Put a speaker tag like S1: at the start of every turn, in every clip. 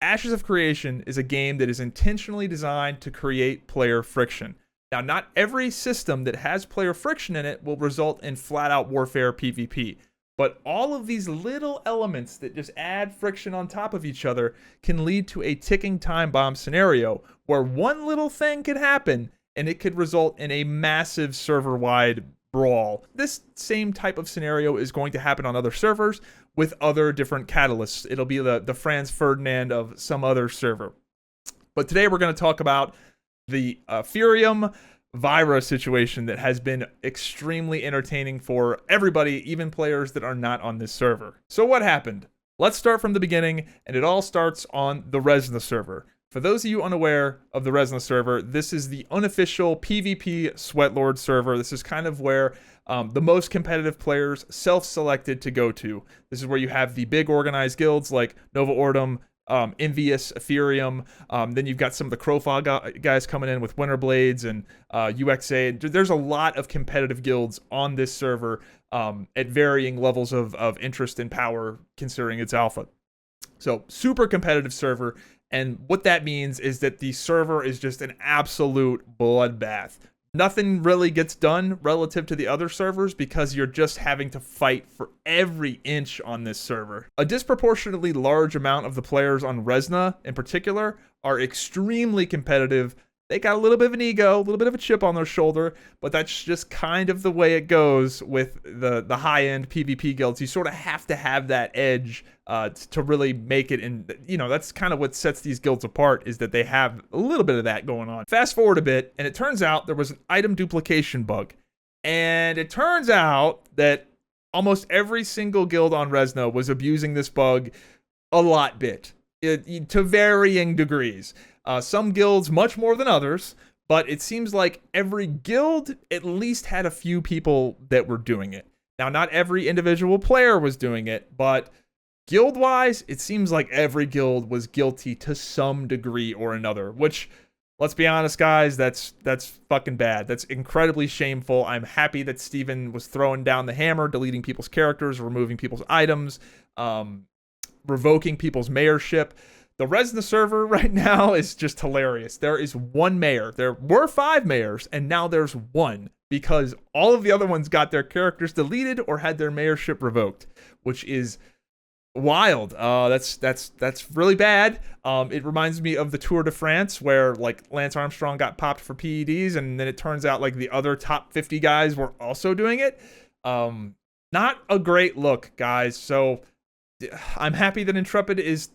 S1: Ashes of Creation is a game that is intentionally designed to create player friction. Now, not every system that has player friction in it will result in flat-out warfare PvP, but all of these little elements that just add friction on top of each other can lead to a ticking time bomb scenario where one little thing could happen and it could result in a massive server-wide brawl. This same type of scenario is going to happen on other servers with other different catalysts. It'll be the Franz Ferdinand of some other server. But today we're going to talk about the Epherium Vyra situation that has been extremely entertaining for everybody, even players that are not on this server. So what happened? Let's start from the beginning, and it all starts on the Resna server. For those of you unaware of the Resna server, this is the unofficial PvP Sweatlord server. This is kind of where the most competitive players self-selected to go to. This is where you have the big organized guilds like Nova Ortem, Envious, Epherium. Then you've got some of the Crowfog guys coming in with Winter Blades and UXA. There's a lot of competitive guilds on this server at varying levels of interest and power considering it's alpha. So super competitive server. And what that means is that the server is just an absolute bloodbath. Nothing really gets done relative to the other servers because you're just having to fight for every inch on this server. A disproportionately large amount of the players on Resna in particular are extremely competitive. They got a little bit of an ego, a little bit of a chip on their shoulder, but that's just kind of the way it goes with the high-end PvP guilds. You sort of have to have that edge to really make it, and that's kind of what sets these guilds apart, is that they have a little bit of that going on. Fast forward a bit, and it turns out there was an item duplication bug, and it turns out that almost every single guild on Resna was abusing this bug a lot bit, to varying degrees. Some guilds much more than others, but it seems like every guild at least had a few people that were doing it. Now, not every individual player was doing it, but guild-wise, it seems like every guild was guilty to some degree or another, which, let's be honest, guys, that's fucking bad. That's incredibly shameful. I'm happy that Steven was throwing down the hammer, deleting people's characters, removing people's items, revoking people's mayorship. The Resna server right now is just hilarious. There is one mayor. There were 5 mayors, and now there's one because all of the other ones got their characters deleted or had their mayorship revoked, which is wild. That's really bad. It reminds me of the Tour de France where like Lance Armstrong got popped for PEDs, and then it turns out like the other top 50 guys were also doing it. Not a great look, guys. So I'm happy that Intrepid is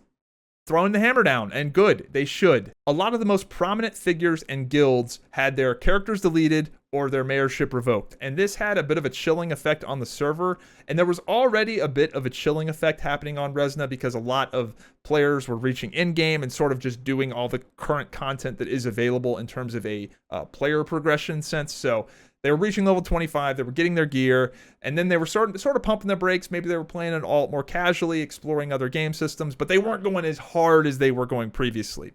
S1: throwing the hammer down, and good, they should. A lot of the most prominent figures and guilds had their characters deleted or their mayorship revoked, and this had a bit of a chilling effect on the server, and there was already a bit of a chilling effect happening on Resna because a lot of players were reaching in-game and sort of just doing all the current content that is available in terms of a player progression sense. So they were reaching level 25, they were getting their gear, and then they were sort of pumping their brakes. Maybe they were playing an alt more casually, exploring other game systems, but they weren't going as hard as they were going previously.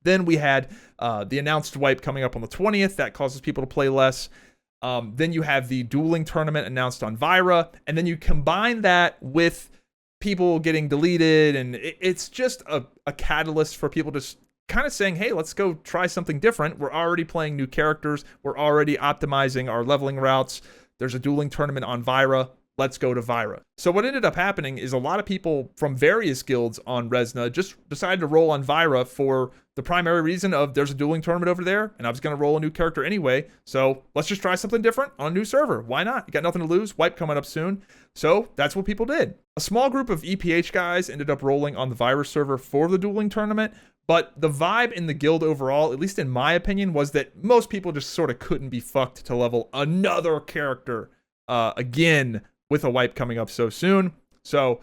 S1: Then we had the announced wipe coming up on the 20th. That causes people to play less. Then you have the dueling tournament announced on Vyra, and then you combine that with people getting deleted, and it's just a catalyst for people to kind of saying, hey, let's go try something different. We're already playing new characters. We're already optimizing our leveling routes. There's a dueling tournament on Vyra. Let's go to Vyra. So what ended up happening is a lot of people from various guilds on Resna just decided to roll on Vyra for the primary reason of there's a dueling tournament over there, and I was going to roll a new character anyway, so let's just try something different on a new server. Why not? You got nothing to lose. Wipe coming up soon. So that's what people did. A small group of EPH guys ended up rolling on the Vyra server for the dueling tournament, but the vibe in the guild overall, at least in my opinion, was that most people just sort of couldn't be fucked to level another character again with a wipe coming up so soon. So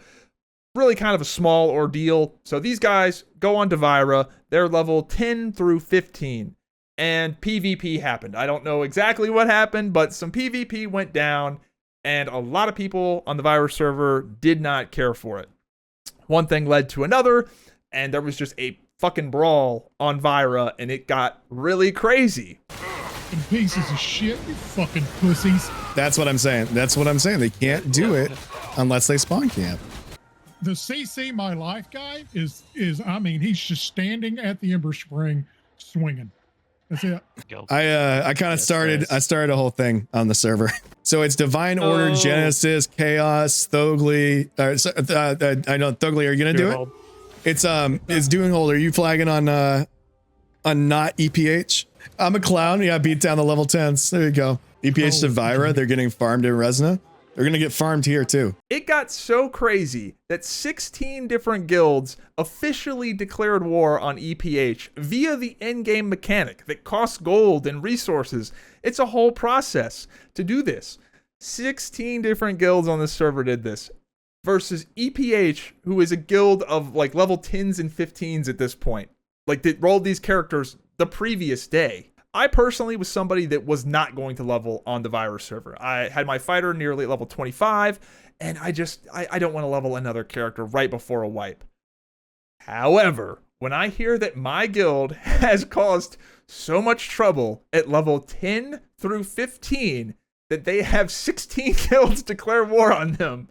S1: really kind of a small ordeal. So these guys go on to Vyra. They're level 10 through 15. And PvP happened. I don't know exactly what happened, but some PvP went down. And a lot of people on the Vyra server did not care for it. One thing led to another. And there was just a fucking brawl on Vyra. And it got really crazy.
S2: Pieces of shit, you fucking pussies.
S3: That's what I'm saying. That's what I'm saying. They can't do it unless they spawn camp.
S2: the CC My Life guy is I mean, he's just standing at the Ember Spring swinging. That's it.
S3: I kind of started a whole thing on the server. So it's Divine Order, Genesis, Chaos, Thogli. I know Thogli, are you gonna do it? It's doing hold. Are you flagging on not EPH? I'm a clown. Yeah, beat down the level 10s. There you go. EPH to Vyra. They're getting farmed in Resna. They're gonna get farmed here too.
S1: It got so crazy that 16 different guilds officially declared war on EPH via the endgame mechanic that costs gold and resources. It's a whole process to do this. 16 different guilds on this server did this versus EPH, who is a guild of like level 10s and 15s at this point. Like, they rolled these characters the previous day. I personally was somebody that was not going to level on the Vyra server. I had my fighter nearly at level 25, and I don't want to level another character right before a wipe. However, when I hear that my guild has caused so much trouble at level 10 through 15 that they have 16 guilds declare war on them,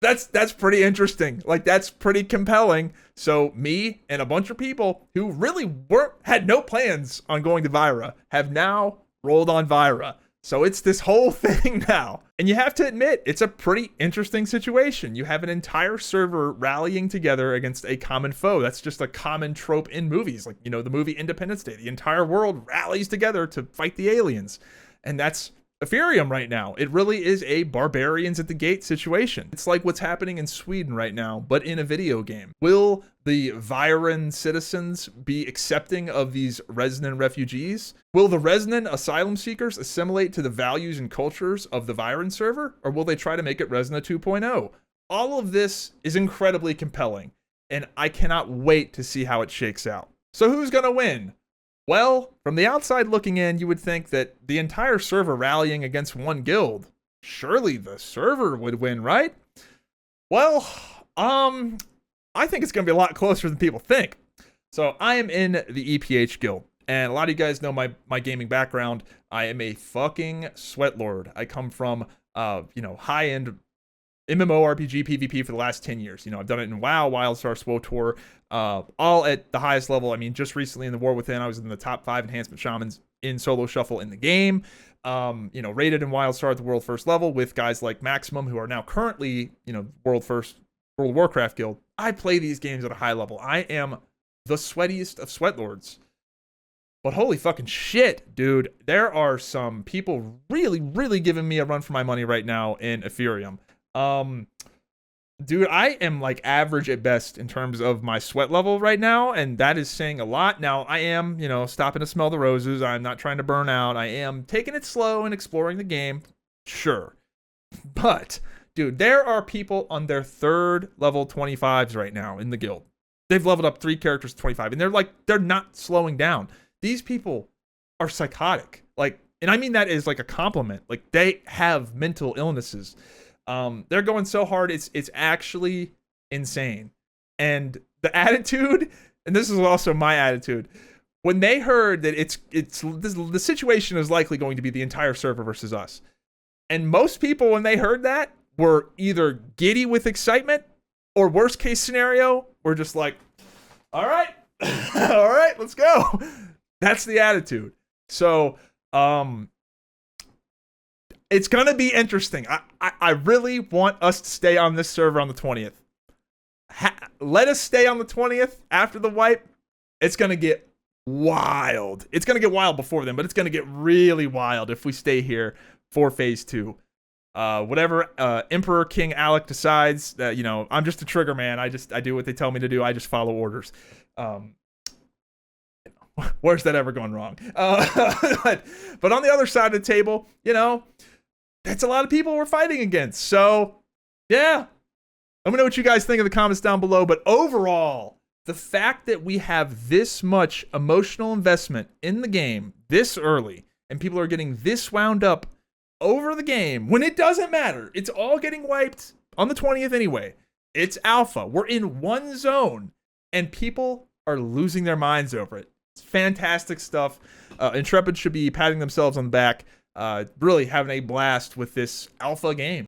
S1: that's pretty interesting. Like, that's pretty compelling. So me and a bunch of people who really had no plans on going to Vyra have now rolled on Vyra. So it's this whole thing now. And you have to admit, it's a pretty interesting situation. You have an entire server rallying together against a common foe. That's just a common trope in movies. Like, you know, the movie Independence Day. The entire world rallies together to fight the aliens. And that's Epherium right now. It really is a barbarians at the gate situation. It's like what's happening in Sweden right now, but in a video game. Will the Vyran citizens be accepting of these Resnan refugees? Will the Resnan asylum seekers assimilate to the values and cultures of the Vyran server? Or will they try to make it Resna 2.0? All of this is incredibly compelling, and I cannot wait to see how it shakes out. So who's gonna win? Well, from the outside looking in, you would think that the entire server rallying against one guild, surely the server would win, right? Well, I think it's going to be a lot closer than people think. So I am in the EPH guild, and a lot of you guys know my gaming background. I am a fucking sweat lord. I come from, high-end MMORPG PvP for the last 10 years. You know, I've done it in WoW, WildStar, SWTOR, all at the highest level. I mean, just recently in the War Within, I was in the top 5 enhancement shamans in solo shuffle in the game. Rated in WildStar at the world first level with guys like Maximum, who are now currently, World of Warcraft guild. I play these games at a high level. I am the sweatiest of sweat lords. But holy fucking shit, dude. There are some people really, really giving me a run for my money right now in Epherium. Dude, I am like average at best in terms of my sweat level right now, and that is saying a lot. Now, I am, stopping to smell the roses. I'm not trying to burn out. I am taking it slow and exploring the game. Sure. But, dude, there are people on their 3rd level 25s right now in the guild. They've leveled up 3 characters to 25, and they're not slowing down. These people are psychotic. Like, and I mean that as like a compliment. Like, they have mental illnesses. They're going so hard, it's actually insane. And the attitude, and this is also my attitude, when they heard that the situation is likely going to be the entire server versus us, and most people, when they heard that, were either giddy with excitement, or worst case scenario, were just like, all right, all right, let's go. That's the attitude. So, it's going to be interesting. I really want us to stay on this server on the 20th. Let us stay on the 20th after the wipe. It's going to get wild. It's going to get wild before then, but it's going to get really wild if we stay here for phase 2. Whatever Emperor King Alec decides, that I'm just a trigger man. I do what they tell me to do. I just follow orders. Where's that ever gone wrong? But on the other side of the table, that's a lot of people we're fighting against. So, yeah. Let me know what you guys think in the comments down below. But overall, the fact that we have this much emotional investment in the game this early, and people are getting this wound up over the game, when it doesn't matter. It's all getting wiped on the 20th anyway. It's alpha. We're in one zone, and people are losing their minds over it. It's fantastic stuff. Intrepid should be patting themselves on the back. Really having a blast with this alpha game.